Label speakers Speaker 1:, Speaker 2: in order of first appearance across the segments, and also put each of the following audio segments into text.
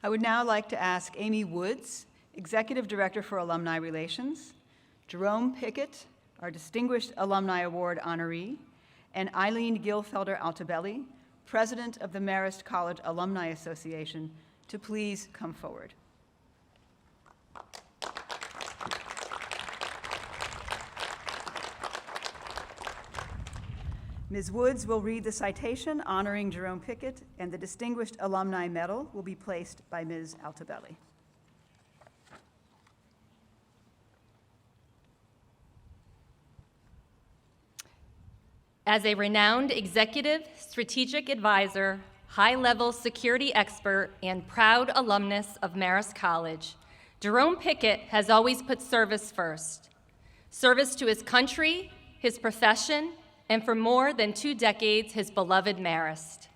Speaker 1: I would now like to ask Amy Woods, Executive Director for Alumni Relations, Jerome Pickett, our Distinguished Alumni Award honoree, and Eileen Gilfedder Altobelli, President of the Marist College Alumni Association, to please come forward. Ms. Woods will read the citation honoring Jerome Pickett, and the Distinguished Alumni Medal will be placed by Ms. Altobelli.
Speaker 2: As a renowned executive, strategic advisor, high-level security expert, and proud alumnus of Marist College, Jerome Pickett has always put service first. Service to his country, his profession, and for more than 2 decades, his beloved Marist.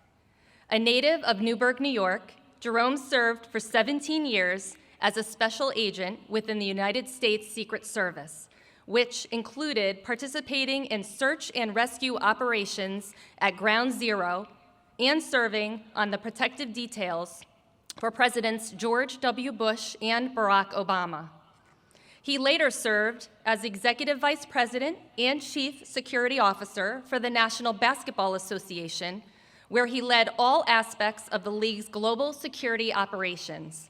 Speaker 2: A native of Newburgh, New York, Jerome served for 17 years as a special agent within the United States Secret Service, which included participating in search and rescue operations at Ground Zero and serving on the protective details for Presidents George W. Bush and Barack Obama. He later served as Executive Vice President and Chief Security Officer for the National Basketball Association, where he led all aspects of the league's global security operations.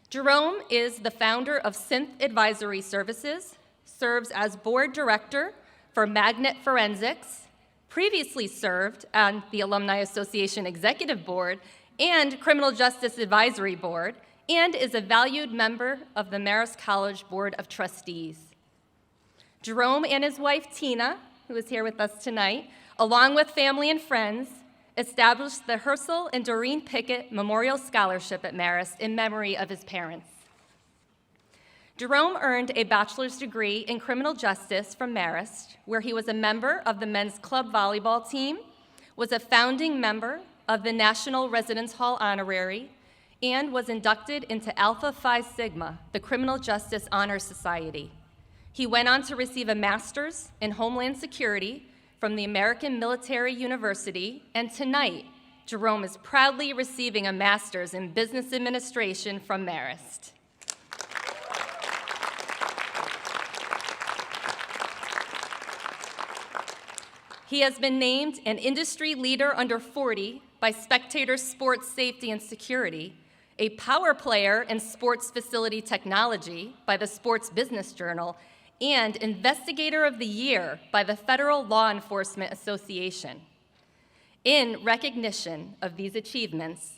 Speaker 2: Jerome is the founder of Synth Advisory Services, serves as board director for Magnet Forensics, previously served on the Alumni Association Executive Board and Criminal Justice Advisory Board, and is a valued member of the Marist College Board of Trustees. Jerome and his wife, Tina, who is here with us tonight, along with family and friends, established the Herschel and Doreen Pickett Memorial Scholarship at Marist in memory of his parents. Jerome earned a bachelor's degree in criminal justice from Marist, where he was a member of the men's club volleyball team, was a founding member of the National Residence Hall Honorary, and was inducted into Alpha Phi Sigma, the Criminal Justice Honor Society. He went on to receive a master's in Homeland Security from the American Military University, and tonight, Jerome is proudly receiving a master's in Business Administration from Marist. He has been named an industry leader under 40 by Spectator Sports Safety and Security, a power player in sports facility technology by the Sports Business Journal, and Investigator of the Year by the Federal Law Enforcement Association. In recognition of these achievements,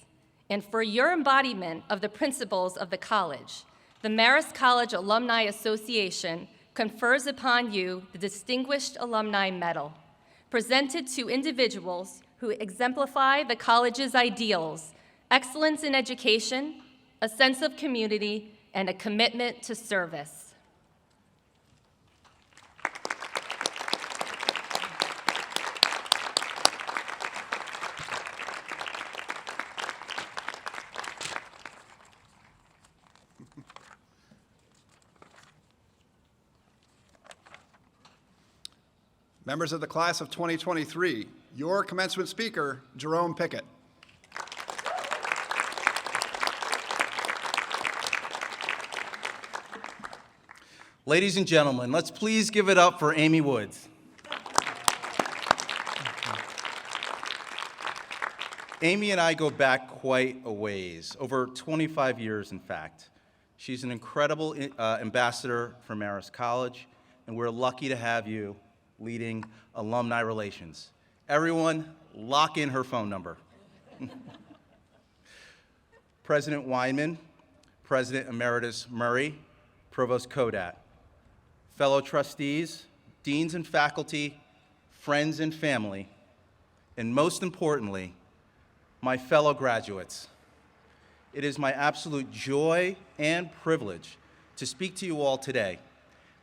Speaker 2: and for your embodiment of the principles of the college, the Marist College Alumni Association confers upon you the Distinguished Alumni Medal, presented to individuals who exemplify the college's ideals: excellence in education, a sense of community, and a commitment to service.
Speaker 3: Members of the class of 2023, your commencement speaker, Jerome Pickett.
Speaker 4: Ladies and gentlemen, let's please give it up for Amy Woods. Amy and I go back quite a ways, over 25 years, in fact. She's an incredible ambassador for Marist College, and we're lucky to have you leading alumni relations. Everyone, lock in her phone number. President Weinman, President Emeritus Murray, Provost Kodat, fellow trustees, deans and faculty, friends and family, and most importantly, my fellow graduates. It is my absolute joy and privilege to speak to you all today.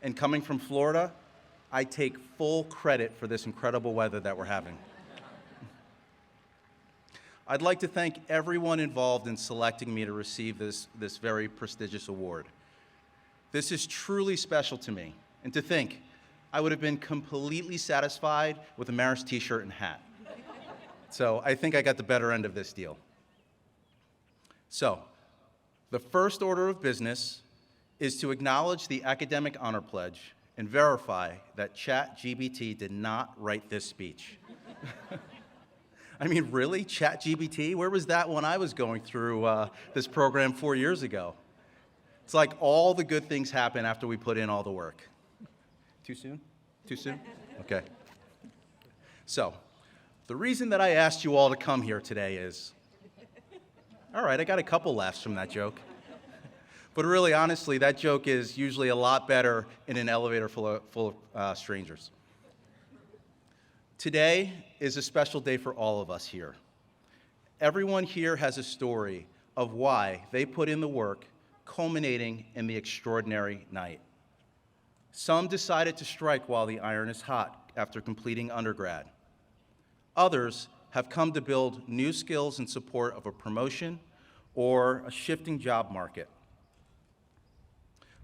Speaker 4: And coming from Florida, I take full credit for this incredible weather that we're having. I'd like to thank everyone involved in selecting me to receive this very prestigious award. This is truly special to me, and to think I would have been completely satisfied with a Marist t-shirt and hat. So I think I got the better end of this deal. So The first order of business is to acknowledge the academic honor pledge and verify that ChatGPT did not write this speech. I mean, really? ChatGPT? Where was that when I was going through this program 4 years ago? It's like all the good things happen after we put in all the work. Too soon? Too soon? Okay. So, the reason that I asked you all to come here today is, all right, I got a couple laughs from that joke. But really, honestly, that joke is usually a lot better in an elevator full of strangers. Today is a special day for all of us here. Everyone here has a story of why they put in the work, culminating in the extraordinary night. Some decided to strike while the iron is hot after completing undergrad. Others have come to build new skills in support of a promotion or a shifting job market.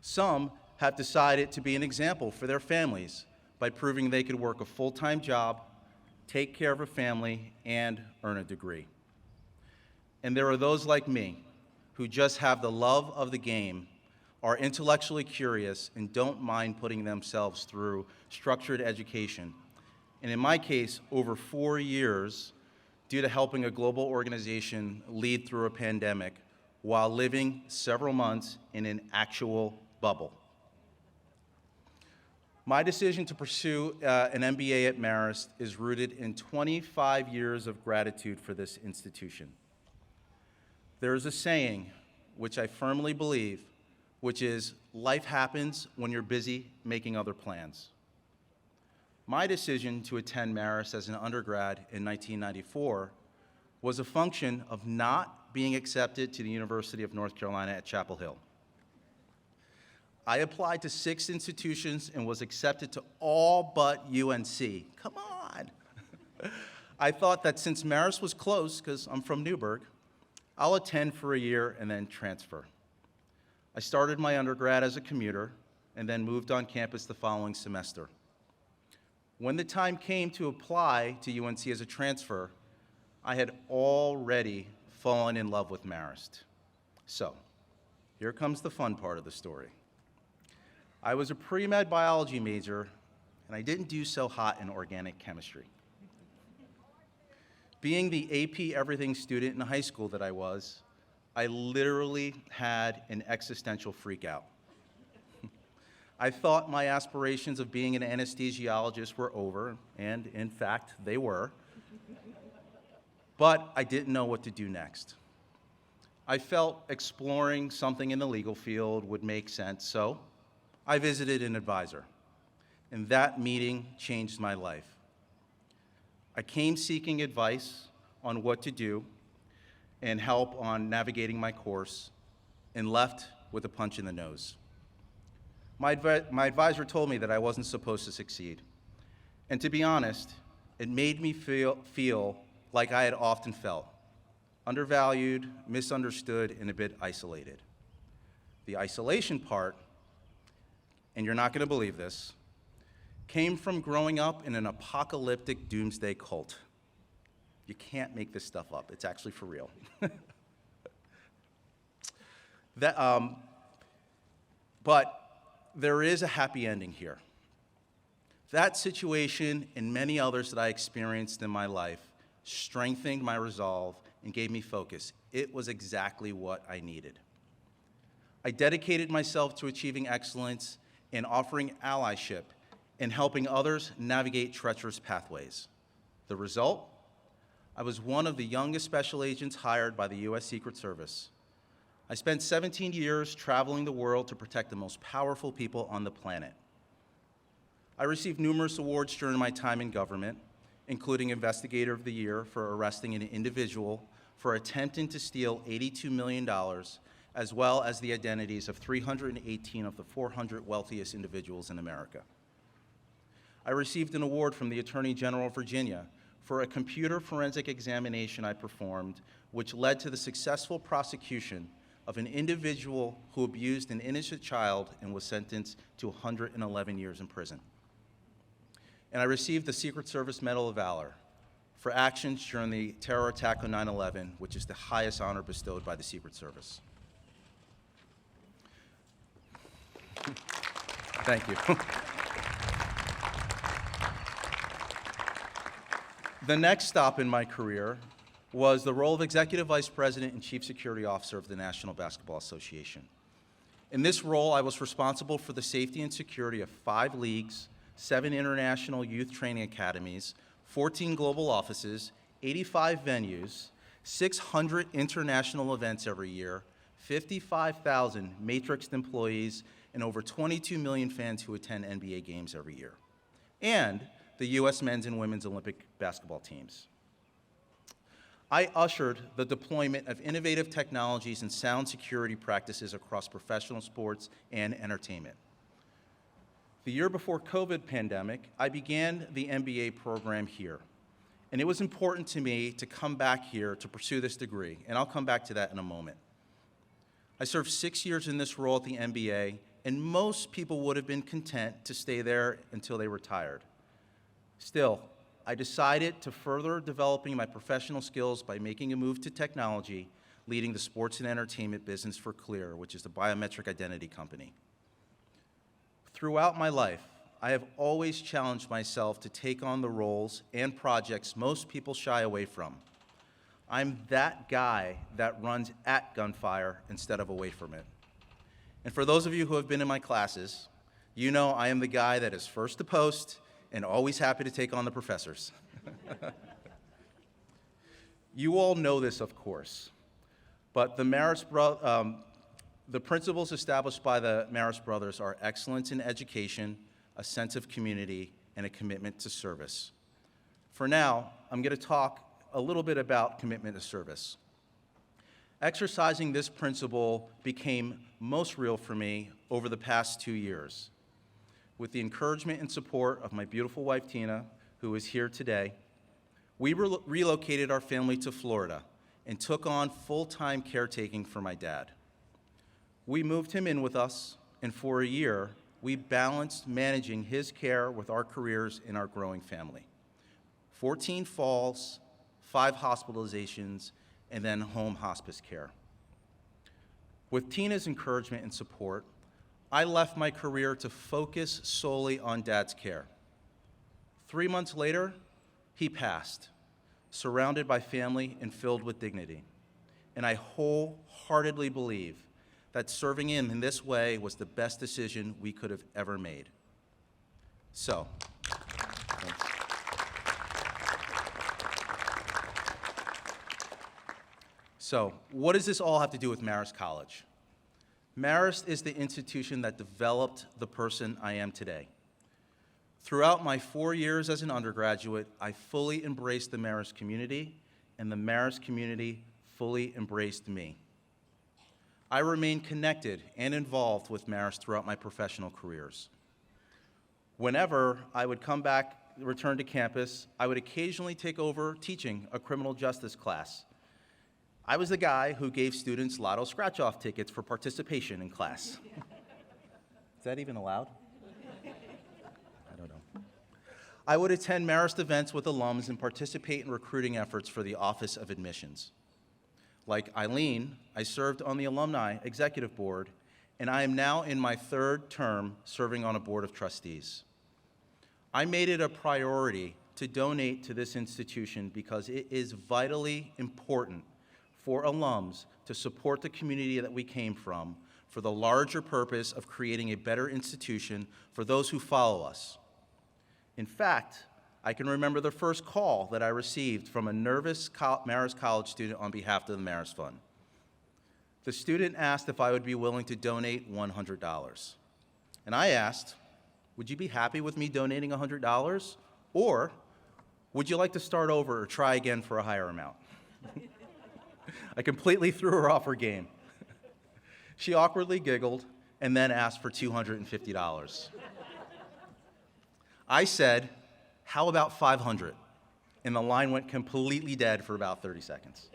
Speaker 4: Some have decided to be an example for their families by proving they could work a full-time job, take care of a family, and earn a degree. And there are those like me who just have the love of the game, are intellectually curious, and don't mind putting themselves through structured education. And in my case, over 4 years, due to helping a global organization lead through a pandemic while living several months in an actual bubble. My decision to pursue an MBA at Marist is rooted in 25 years of gratitude for this institution. There is a saying, which I firmly believe, which is, life happens when you're busy making other plans. My decision to attend Marist as an undergrad in 1994 was a function of not being accepted to the University of North Carolina at Chapel Hill. I applied to 6 institutions and was accepted to all but UNC. Come on. I thought that since Marist was close, because I'm from Newburgh, I'll attend for a year and then transfer. I started my undergrad as a commuter and then moved on campus the following semester. When the time came to apply to UNC as a transfer, I had already fallen in love with Marist. So, here comes the fun part of the story. I was a pre-med biology major, and I didn't do so hot in organic chemistry. Being the AP everything student in high school that I was, I literally had an existential freakout. I thought my aspirations of being an anesthesiologist were over, and in fact, they were. But I didn't know what to do next. I felt exploring something in the legal field would make sense, so I visited an advisor, and that meeting changed my life. I came seeking advice on what to do and help on navigating my course, and left with a punch in the nose. My advisor told me that I wasn't supposed to succeed. And to be honest, it made me feel like I had often felt, undervalued, misunderstood, and a bit isolated. The isolation part, and you're not going to believe this, came from growing up in an apocalyptic doomsday cult. You can't make this stuff up. It's actually for real. But there is a happy ending here. That situation and many others that I experienced in my life strengthened my resolve and gave me focus. It was exactly what I needed. I dedicated myself to achieving excellence and offering allyship and helping others navigate treacherous pathways. The result? I was one of the youngest special agents hired by the U.S. Secret Service. I spent 17 years traveling the world to protect the most powerful people on the planet. I received numerous awards during my time in government, including Investigator of the Year for arresting an individual for attempting to steal $82 million, as well as the identities of 318 of the 400 wealthiest individuals in America. I received an award from the Attorney General of Virginia for a computer forensic examination I performed, which led to the successful prosecution of an individual who abused an innocent child and was sentenced to 111 years in prison. And I received the Secret Service Medal of Valor for actions during the terror attack on 9/11, which is the highest honor bestowed by the Secret Service. Thank you. The next stop in my career was the role of Executive Vice President and Chief Security Officer of the National Basketball Association. In this role, I was responsible for the safety and security of 5 leagues, 7 international youth training academies, 14 global offices, 85 venues, 600 international events every year, 55,000 matrixed employees, and over 22 million fans who attend NBA games every year, and the U.S. men's and women's Olympic basketball teams. I ushered the deployment of innovative technologies and sound security practices across professional sports and entertainment. The year before COVID pandemic, I began the MBA program here. And it was important to me to come back here to pursue this degree, and I'll come back to that in a moment. I served 6 years in this role at the MBA, and most people would have been content to stay there until they retired. Still, I decided to further developing my professional skills by making a move to technology, leading the sports and entertainment business for Clear, which is the biometric identity company. Throughout my life, I have always challenged myself to take on the roles and projects most people shy away from. I'm that guy that runs at gunfire instead of away from it. And for those of you who have been in my classes, you know I am the guy that is first to post and always happy to take on the professors. You all know this, of course, but the principles established by the Marist brothers are excellence in education, a sense of community, and a commitment to service. For now, I'm going to talk a little bit about commitment to service. Exercising this principle became most real for me over the past 2 years. With the encouragement and support of my beautiful wife, Tina, who is here today, we relocated our family to Florida and took on full-time caretaking for my dad. We moved him in with us, and for a year, we balanced managing his care with our careers in our growing family. 14 falls, 5 hospitalizations, and then home hospice care. With Tina's encouragement and support, I left my career to focus solely on Dad's care. 3 months later, he passed, surrounded by family and filled with dignity. And I wholeheartedly believe that serving him in this way was the best decision we could have ever made. So, thanks. So, what does this all have to do with Marist College? Marist is the institution that developed the person I am today. Throughout my 4 years as an undergraduate, I fully embraced the Marist community, and the Marist community fully embraced me. I remain connected and involved with Marist throughout my professional careers. Whenever I would return to campus, I would occasionally take over teaching a criminal justice class. I was the guy who gave students lotto scratch-off tickets for participation in class. Is that even allowed? I don't know. I would attend Marist events with alums and participate in recruiting efforts for the Office of Admissions. Like Eileen, I served on the Alumni Executive Board, and I am now in my 3rd term serving on a board of trustees. I made it a priority to donate to this institution because it is vitally important for alums to support the community that we came from for the larger purpose of creating a better institution for those who follow us. In fact, I can remember the first call that I received from a nervous Marist College student on behalf of the Marist Fund. The student asked if I would be willing to donate $100. And I asked, would you be happy with me donating $100? Or would you like to start over or try again for a higher amount? I completely threw her off her game. She awkwardly giggled and then asked for $250. I said, how about 500? And the line went completely dead for about 30 seconds.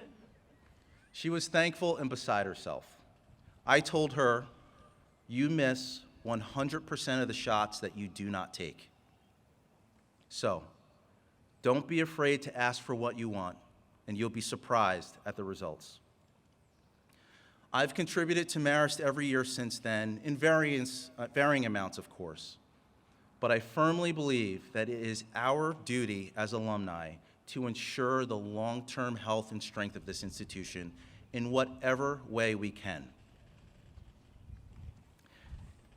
Speaker 4: She was thankful and beside herself. I told her, you miss 100% of the shots that you do not take. So, don't be afraid to ask for what you want, and you'll be surprised at the results. I've contributed to Marist every year since then, in varying amounts, of course. But I firmly believe that it is our duty as alumni to ensure the long-term health and strength of this institution in whatever way we can.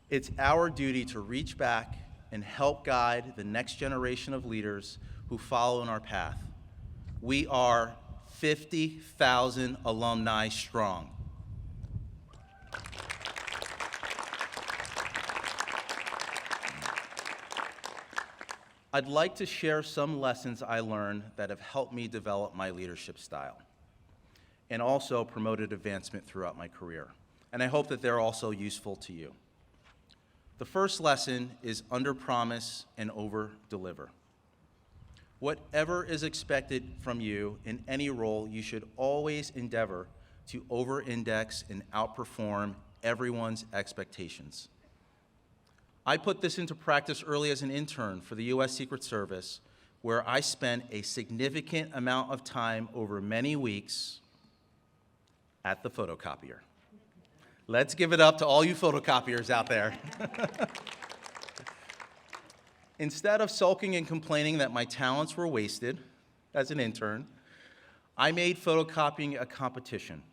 Speaker 4: It's our duty to reach back and help guide the next generation of leaders who follow in our path. We are 50,000 alumni strong. I'd like to share some lessons I learned that have helped me develop my leadership style and also promoted advancement throughout my career. And I hope that they're also useful to you. The first lesson is under-promise and over-deliver. Whatever is expected from you in any role, you should always endeavor to over-index and outperform everyone's expectations. I put this into practice early as an intern for the U.S. Secret Service, where I spent a significant amount of time over many weeks at the photocopier. Let's give it up to all you photocopiers out there. Instead of sulking and complaining that my talents were wasted as an intern, I made photocopying a competition.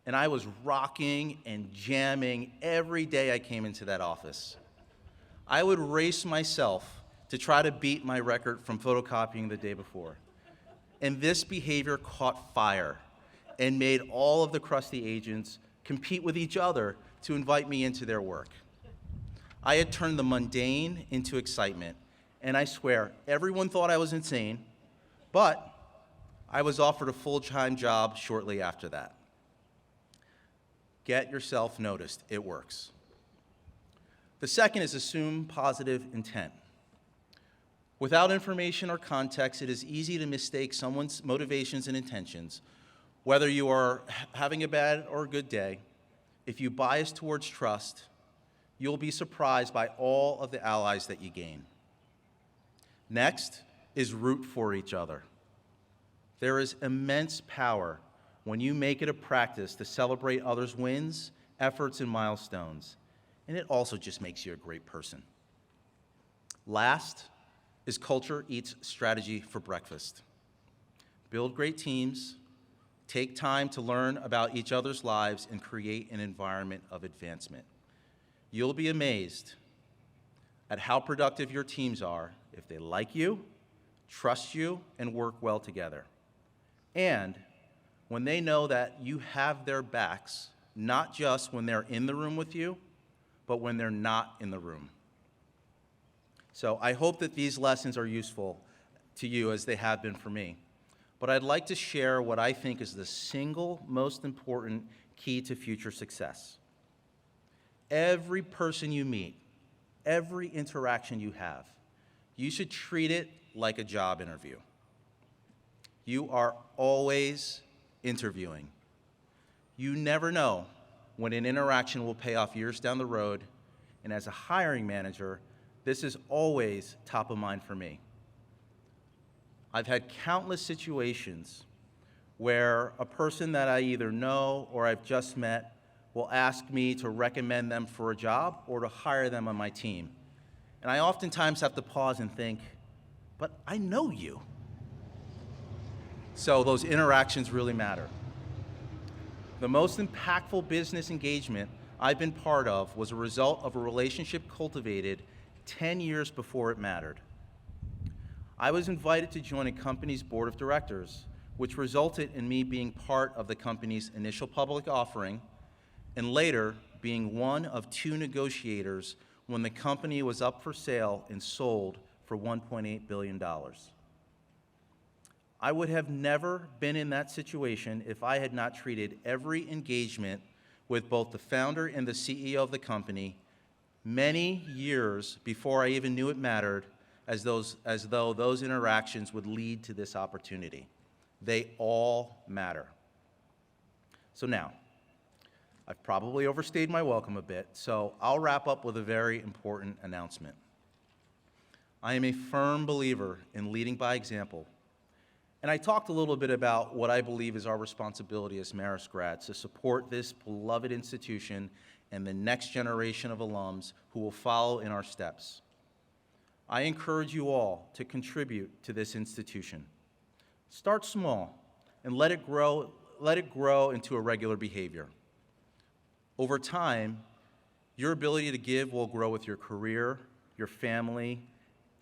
Speaker 4: And I was rocking and jamming every day I came into that office. I would race myself to try to beat my record from photocopying the day before. And this behavior caught fire and made all of the crusty agents compete with each other to invite me into their work. I had turned the mundane into excitement, and I swear, everyone thought I was insane, but I was offered a full-time job shortly after that. Get yourself noticed. It works. The second is assume positive intent. Without information or context, it is easy to mistake someone's motivations and intentions. Whether you are having a bad or a good day, if you bias towards trust, you'll be surprised by all of the allies that you gain. Next is root for each other. There is immense power when you make it a practice to celebrate others' wins, efforts, and milestones. And it also just makes you a great person. Last is culture eats strategy for breakfast. Build great teams, take time to learn about each other's lives, and create an environment of advancement. You'll be amazed at how productive your teams are if they like you, trust you, and work well together. And when they know that you have their backs, not just when they're in the room with you, but when they're not in the room. So I hope that these lessons are useful to you as they have been for me. But I'd like to share what I think is the single most important key to future success. Every person you meet, every interaction you have, you should treat it like a job interview. You are always interviewing. You never know when an interaction will pay off years down the road, and as a hiring manager, this is always top of mind for me. I've had countless situations where a person that I either know or I've just met will ask me to recommend them for a job or to hire them on my team. And I oftentimes have to pause and think, but I know you. So those interactions really matter. The most impactful business engagement I've been part of was a result of a relationship cultivated 10 years before it mattered. I was invited to join a company's board of directors, which resulted in me being part of the company's initial public offering and later being one of 2 negotiators when the company was up for sale and sold for $1.8 billion. I would have never been in that situation if I had not treated every engagement with both the founder and the CEO of the company many years before I even knew it mattered, as though those interactions would lead to this opportunity. They all matter. So now, I've probably overstayed my welcome a bit, so I'll wrap up with a very important announcement. I am a firm believer in leading by example, And I talked a little bit about what I believe is our responsibility as Marist grads to support this beloved institution and the next generation of alums who will follow in our steps. I encourage you all to contribute to this institution. Start small and let it grow into a regular behavior. Over time, your ability to give will grow with your career, your family,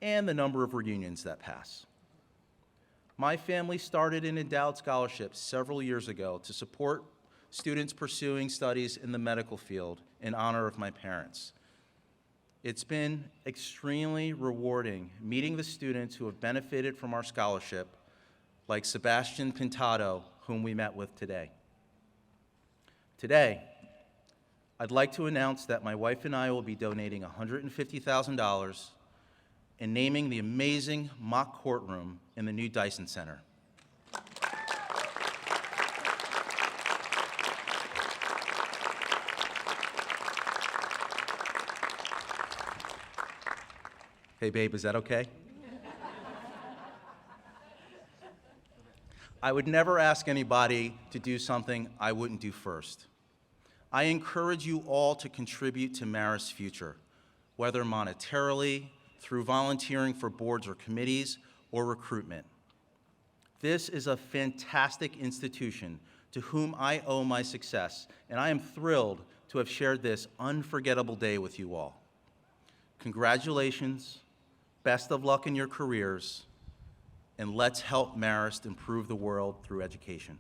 Speaker 4: and the number of reunions that pass. My family started an endowed scholarship several years ago to support students pursuing studies in the medical field in honor of my parents. It's been extremely rewarding meeting the students who have benefited from our scholarship, like Sebastian Pintado, whom we met with today. Today, I'd like to announce that my wife and I will be donating $150,000 and naming the amazing mock courtroom in the new Dyson Center. Hey, babe, is that okay? I would never ask anybody to do something I wouldn't do first. I encourage you all to contribute to Marist's future, whether monetarily, through volunteering for boards or committees, or recruitment. This is a fantastic institution to whom I owe my success, and I am thrilled to have shared this unforgettable day with you all. Congratulations, best of luck in your careers, and let's help Marist improve the world through education.